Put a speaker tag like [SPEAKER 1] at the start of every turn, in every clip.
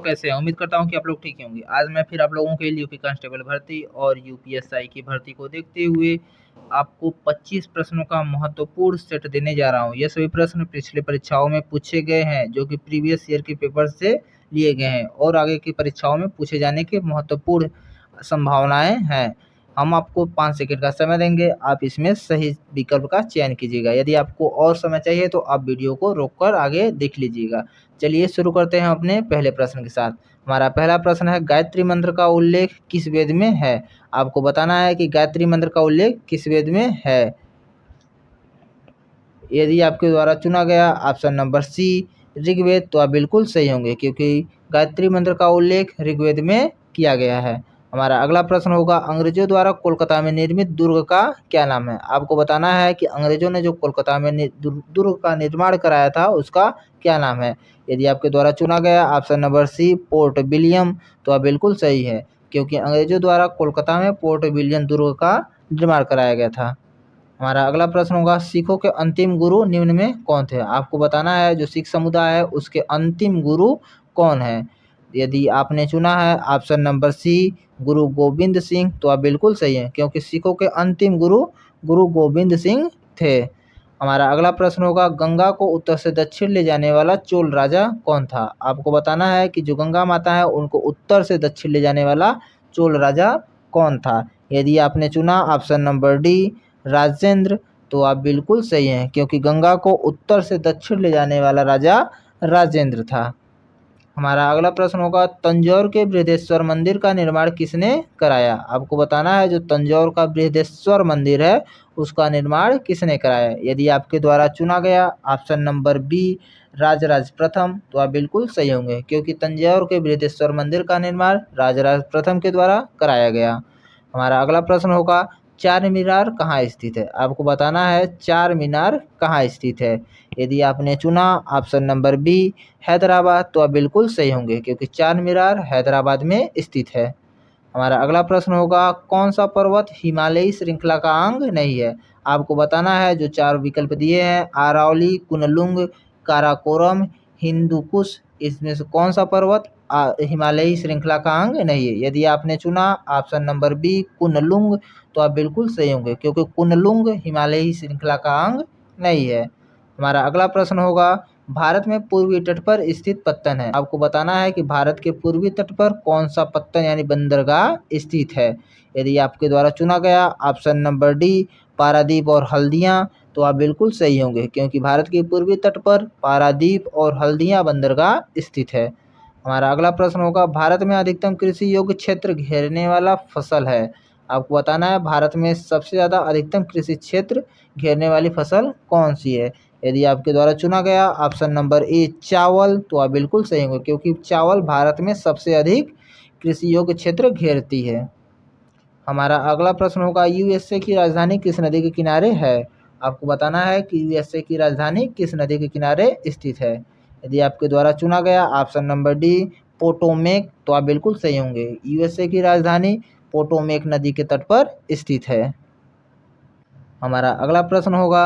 [SPEAKER 1] कैसे हैं? उम्मीद करता हूँ कि आप लोग ठीक ही होंगे। आज मैं फिर आप लोगों के लिए यूपी कांस्टेबल भर्ती और यूपीएसआई की भर्ती को देखते हुए आपको 25 प्रश्नों का महत्वपूर्ण सेट देने जा रहा हूँ। ये सभी प्रश्न पिछले परीक्षाओं में पूछे गए हैं, जो कि प्रीवियस ईयर के पेपर से लिए गए हैं और आगे की परीक्षाओं में पूछे जाने की महत्वपूर्ण संभावनाएं हैं। हम आपको 5 सेकंड का समय देंगे, आप इसमें सही विकल्प का चयन कीजिएगा। यदि आपको और समय चाहिए तो आप वीडियो को रोककर आगे देख लीजिएगा। चलिए शुरू करते हैं अपने पहले प्रश्न के साथ। हमारा पहला प्रश्न है, गायत्री मंत्र का उल्लेख किस वेद में है? आपको बताना है कि गायत्री मंत्र का उल्लेख किस वेद में है। यदि आपके द्वारा चुना गया ऑप्शन नंबर सी ऋग्वेद, तो आप बिल्कुल सही होंगे, क्योंकि गायत्री मंत्र का उल्लेख ऋग्वेद में किया गया है। हमारा अगला प्रश्न होगा, अंग्रेजों द्वारा कोलकाता में निर्मित दुर्ग का क्या नाम है? आपको बताना है कि अंग्रेजों ने जो कोलकाता में दुर्ग का निर्माण कराया था उसका क्या नाम है। यदि आपके द्वारा चुना गया option number C Fort William, तो आप बिल्कुल सही है, क्योंकि अंग्रेजों द्वारा कोलकाता में पोर्ट विलियम दुर्ग का निर्माण कराया गया था। हमारा अगला प्रश्न होगा, सिखों के अंतिम गुरु निम्न में कौन थे? आपको बताना है जो सिख समुदाय है उसके अंतिम गुरु कौन है। यदि आपने चुना है ऑप्शन नंबर सी गुरु गोविंद सिंह, तो आप बिल्कुल सही हैं, क्योंकि सिखों के अंतिम गुरु गुरु गोविंद सिंह थे। हमारा अगला प्रश्न होगा, गंगा को उत्तर से दक्षिण ले जाने वाला चोल राजा कौन था? आपको बताना है कि जो गंगा माता है उनको उत्तर से दक्षिण ले जाने वाला चोल राजा कौन था। यदि आपने चुना ऑप्शन नंबर डी राजेंद्र, तो आप बिल्कुल सही हैं, क्योंकि गंगा को उत्तर से दक्षिण ले जाने वाला राजा राजेंद्र था। हमारा अगला प्रश्न होगा, तंजौर के बृहदेश्वर मंदिर का निर्माण किसने कराया? आपको बताना है जो तंजौर का बृहदेश्वर मंदिर है उसका निर्माण किसने कराया। यदि आपके द्वारा चुना गया ऑप्शन नंबर बी राजराज प्रथम, तो आप बिल्कुल सही होंगे, क्योंकि तंजौर के बृहदेश्वर मंदिर का निर्माण राजराज प्रथम के द्वारा कराया गया। हमारा अगला प्रश्न होगा, चार मीनार कहाँ स्थित है? आपको बताना है चार मीनार कहाँ स्थित है। यदि आपने चुना ऑप्शन नंबर बी हैदराबाद, तो आप बिल्कुल सही होंगे, क्योंकि चार मीनार हैदराबाद में स्थित है। हमारा अगला प्रश्न होगा, कौन सा पर्वत हिमालयी श्रृंखला का अंग नहीं है? आपको बताना है जो 4 विकल्प दिए हैं अरावली, कुनलुंग, काराकोरम, हिंदुकुश, इसमें से कौन सा पर्वत हिमालयी श्रृंखला का अंग नहीं है। यदि आपने चुना ऑप्शन नंबर बी कुनलुंग, तो आप बिल्कुल सही होंगे, क्योंकि कुनलुंग हिमालयी श्रृंखला का अंग नहीं है। हमारा अगला प्रश्न होगा, भारत में पूर्वी तट पर स्थित पत्तन है। आपको बताना है कि भारत के पूर्वी तट पर कौन सा पत्तन यानी बंदरगाह स्थित है। यदि आपके द्वारा चुना गया ऑप्शन नंबर डी पारादीप और हल्दिया, तो आप बिल्कुल सही होंगे, क्योंकि भारत के पूर्वी तट पर पारादीप और हल्दिया बंदरगाह स्थित है। हमारा अगला प्रश्न होगा, भारत में अधिकतम कृषि योग्य क्षेत्र घेरने वाला फसल है। आपको बताना है भारत में सबसे ज़्यादा अधिकतम कृषि क्षेत्र घेरने वाली फसल कौन सी है। यदि आपके द्वारा चुना गया ऑप्शन नंबर ए चावल, तो आप बिल्कुल सही होंगे, क्योंकि चावल भारत में सबसे अधिक कृषि योग्य क्षेत्र घेरती है। हमारा अगला प्रश्न होगा, यूएसए की राजधानी किस नदी के किनारे है? आपको बताना है कि यूएसए की राजधानी किस नदी के किनारे स्थित है। यदि आपके द्वारा चुना गया ऑप्शन नंबर डी पोटोमेक, तो आप बिल्कुल सही होंगे, यूएसए की राजधानी पोटोमेक नदी के तट पर स्थित है। हमारा अगला प्रश्न होगा,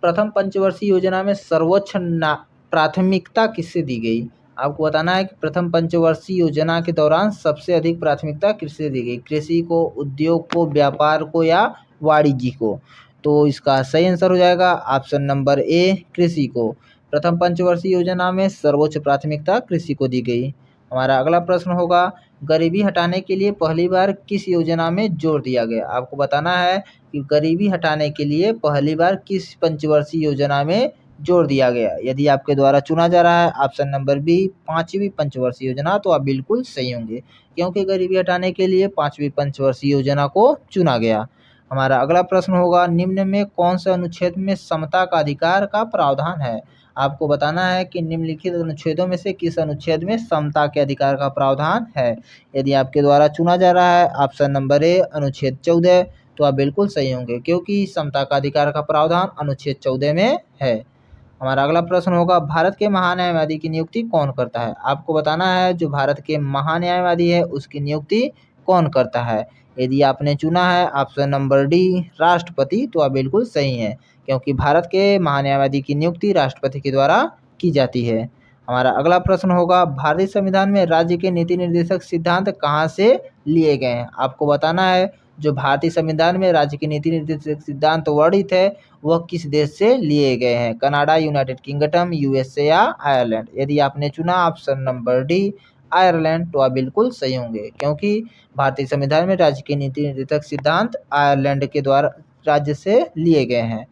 [SPEAKER 1] प्रथम पंचवर्षीय योजना में सर्वोच्च प्राथमिकता किससे दी गई? आपको बताना है कि प्रथम पंचवर्षीय योजना के दौरान सबसे अधिक प्राथमिकता किससे दी गई? कृषि को, उद्योग को, व्यापार को या वाणिज्य को? तो इसका सही आंसर हो जाएगा ऑप्शन नंबर ए कृषि को। प्रथम पंचवर्षीय योजना में सर्वोच्च प्राथमिकता कृषि को दी गई। हमारा अगला प्रश्न होगा, गरीबी हटाने के लिए पहली बार किस योजना में जोर दिया गया? आपको बताना है कि गरीबी हटाने के लिए पहली बार किस पंचवर्षीय योजना में जोर दिया गया। यदि आपके द्वारा चुना जा रहा है ऑप्शन नंबर बी 5वीं पंचवर्षीय योजना, तो आप बिल्कुल सही होंगे, क्योंकि गरीबी हटाने के लिए 5वीं पंचवर्षीय योजना को चुना गया। हमारा अगला प्रश्न होगा, निम्न में कौन से अनुच्छेद में समता का अधिकार का प्रावधान है? आपको बताना है कि निम्नलिखित अनुच्छेदों में से किस अनुच्छेद में समता के अधिकार का प्रावधान है। यदि आपके द्वारा चुना जा रहा है ऑप्शन नंबर ए अनुच्छेद 14, तो आप बिल्कुल सही होंगे, क्योंकि समता का अधिकार का प्रावधान अनुच्छेद 14 में है। हमारा अगला प्रश्न होगा, भारत के महान्यायवादी की नियुक्ति कौन करता है? आपको बताना है जो भारत के महान्यायवादी है उसकी नियुक्ति कौन करता है। यदि आपने चुना है ऑप्शन नंबर डी राष्ट्रपति, तो आप बिल्कुल सही हैं, क्योंकि भारत के महान्यायवादी की नियुक्ति राष्ट्रपति के द्वारा की जाती है। हमारा अगला प्रश्न होगा, भारतीय संविधान में राज्य के नीति निर्देशक सिद्धांत कहाँ से लिए गए हैं? आपको बताना है जो भारतीय संविधान में राज्य के नीति निर्देशक सिद्धांत वर्णित है वह किस देश से लिए गए हैं? कनाडा, यूनाइटेड किंगडम, यूएसए या आयरलैंड? यदि आपने चुना ऑप्शन नंबर डी आयरलैंड तो आप बिल्कुल सही होंगे, क्योंकि भारतीय संविधान में राज्य के नीति निर्देशक सिद्धांत आयरलैंड के द्वारा राज्य से लिए गए हैं।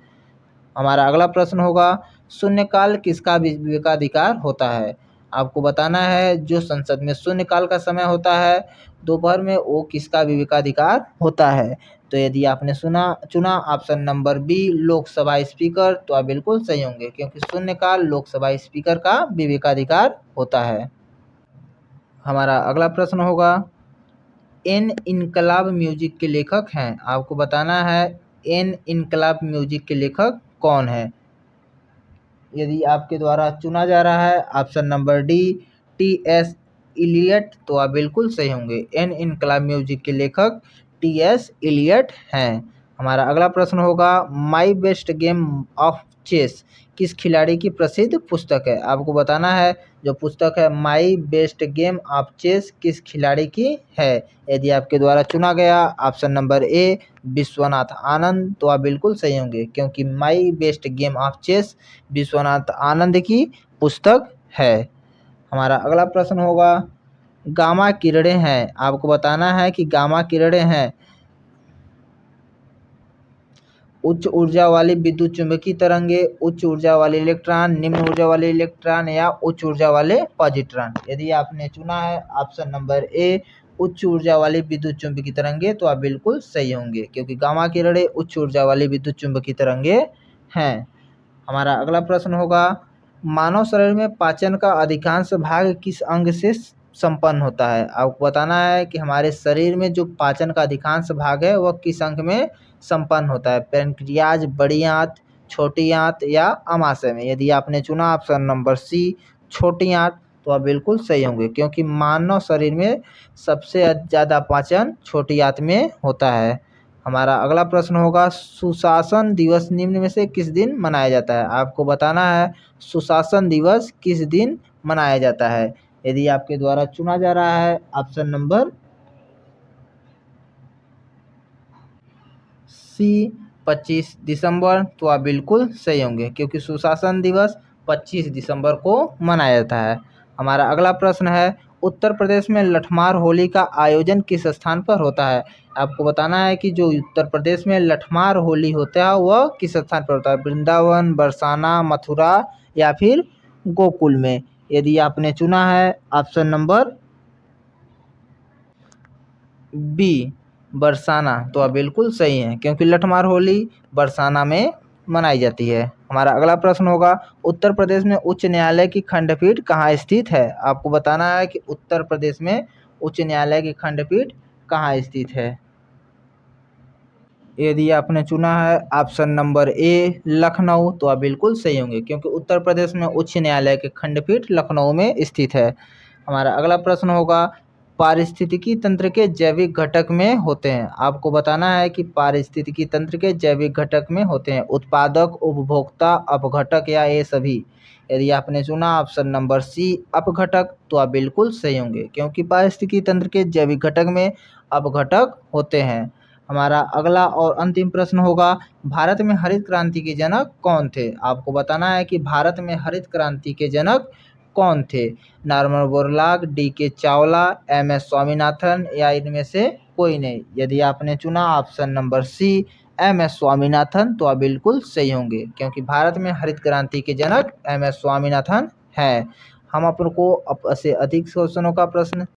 [SPEAKER 1] हमारा अगला प्रश्न होगा, शून्यकाल किसका विवेकाधिकार होता है? आपको बताना है जो संसद में शून्यकाल का समय होता है दोपहर में वो किसका विवेकाधिकार होता है? तो यदि आपने चुना option number B Lok Sabha speaker तो आप बिल्कुल सही होंगे, क्योंकि शून्यकाल लोकसभा स्पीकर का विवेकाधिकार होता है। हमारा अगला प्रश्न होगा, एन इनकलाब म्यूजिक के लेखक हैं? आपको बताना है एन इनकलाब म्यूजिक के लेखक कौन है? यदि आपके द्वारा चुना जा रहा है option number D T S. Eliot तो आप बिल्कुल सही होंगे। एन इनकलाब म्यूजिक के लेखक टी.एस. इलियट हैं। हमारा अगला प्रश्न होगा, my best game of chess किस खिलाड़ी की प्रसिद्ध पुस्तक है? आपको बताना है जो पुस्तक है my best game of chess किस खिलाड़ी की है? यदि आपके द्वारा चुना गया option number A Vishwanath Anand तो आप बिल्कुल सही होंगे, क्योंकि my best game of chess Vishwanath Anand की पुस्तक है। हमारा अगला प्रश्न होगा, गामा किरणें हैं। आपको बताना है कि गामा किरणें हैं उच्च ऊर्जा वाली विद्युत चुंबकीय तरंगे, उच्च ऊर्जा वाले इलेक्ट्रॉन, निम्न ऊर्जा वाले इलेक्ट्रॉन या उच्च ऊर्जा वाले पॉजिट्रॉन? यदि आपने चुना है ऑप्शन नंबर ए उच्च ऊर्जा वाली विद्युत चुंबकीय तरंगे तो आप बिल्कुल सही होंगे, क्योंकि गामा किरणें उच्च ऊर्जा वाली विद्युत चुंबकीय तरंगे हैं। हमारा अगला प्रश्न होगा, मानव शरीर में पाचन का अधिकांश भाग किस अंग से संपन्न होता है? आपको बताना है कि हमारे शरीर में जो पाचन का अधिकांश भाग है वह किस अंग में संपन्न होता है? पैनक्रियाज, बड़ी आंत, छोटी आंत या अमाशय में? यदि आपने चुना ऑप्शन नंबर सी छोटी आंत तो आप बिल्कुल सही होंगे, क्योंकि मानव शरीर में सबसे ज़्यादा पाचन छोटी आंत में होता है। हमारा अगला प्रश्न होगा, सुशासन दिवस निम्न में से किस दिन मनाया जाता है? आपको बताना है सुशासन दिवस किस दिन मनाया जाता है? यदि आपके द्वारा चुना जा रहा है ऑप्शन नंबर सी 25 दिसंबर तो आप बिल्कुल सही होंगे, क्योंकि सुशासन दिवस 25 दिसंबर को मनाया जाता है। हमारा अगला प्रश्न है, उत्तर प्रदेश में लठमार होली का आयोजन किस स्थान पर होता है? आपको बताना है कि जो उत्तर प्रदेश में लठमार होली होता है वह किस स्थान पर होता है? वृंदावन, बरसाना, मथुरा या फिर गोकुल में? यदि आपने चुना है ऑप्शन नंबर बी बरसाना तो आप बिल्कुल सही हैं, क्योंकि लठमार होली बरसाना में मनाई जाती है। हमारा अगला प्रश्न होगा, उत्तर प्रदेश में उच्च न्यायालय की खंडपीठ कहाँ स्थित है? आपको बताना है कि उत्तर प्रदेश में उच्च न्यायालय की खंडपीठ कहाँ स्थित है? यदि आपने चुना है ऑप्शन नंबर ए लखनऊ तो आप बिल्कुल सही होंगे, क्योंकि उत्तर प्रदेश में उच्च न्यायालय की खंडपीठ लखनऊ में स्थित है। हमारा अगला प्रश्न होगा, पारिस्थितिकी तंत्र के जैविक घटक में होते हैं? आपको बताना है कि पारिस्थितिकी तंत्र के जैविक घटक में होते हैं उत्पादक, उपभोक्ता, अपघटक या ये सभी? यदि आपने चुना ऑप्शन नंबर सी अपघटक तो आप बिल्कुल सही होंगे, क्योंकि पारिस्थितिकी तंत्र के जैविक घटक में अपघटक होते हैं। हमारा अगला और अंतिम प्रश्न होगा, भारत में हरित क्रांति के जनक कौन थे? आपको बताना है कि भारत में हरित क्रांति के जनक कौन थे? Norman Borlaug, D K. Chawla, M S. Swaminathan या इनमें से कोई नहीं? यदि आपने चुना option number C M S. Swaminathan तो आप बिल्कुल सही होंगे, क्योंकि भारत में हरित क्रांति के जनक एम.एस. स्वामीनाथन हैं। हम आपको अब से अधिक क्वेश्चनों का प्रश्न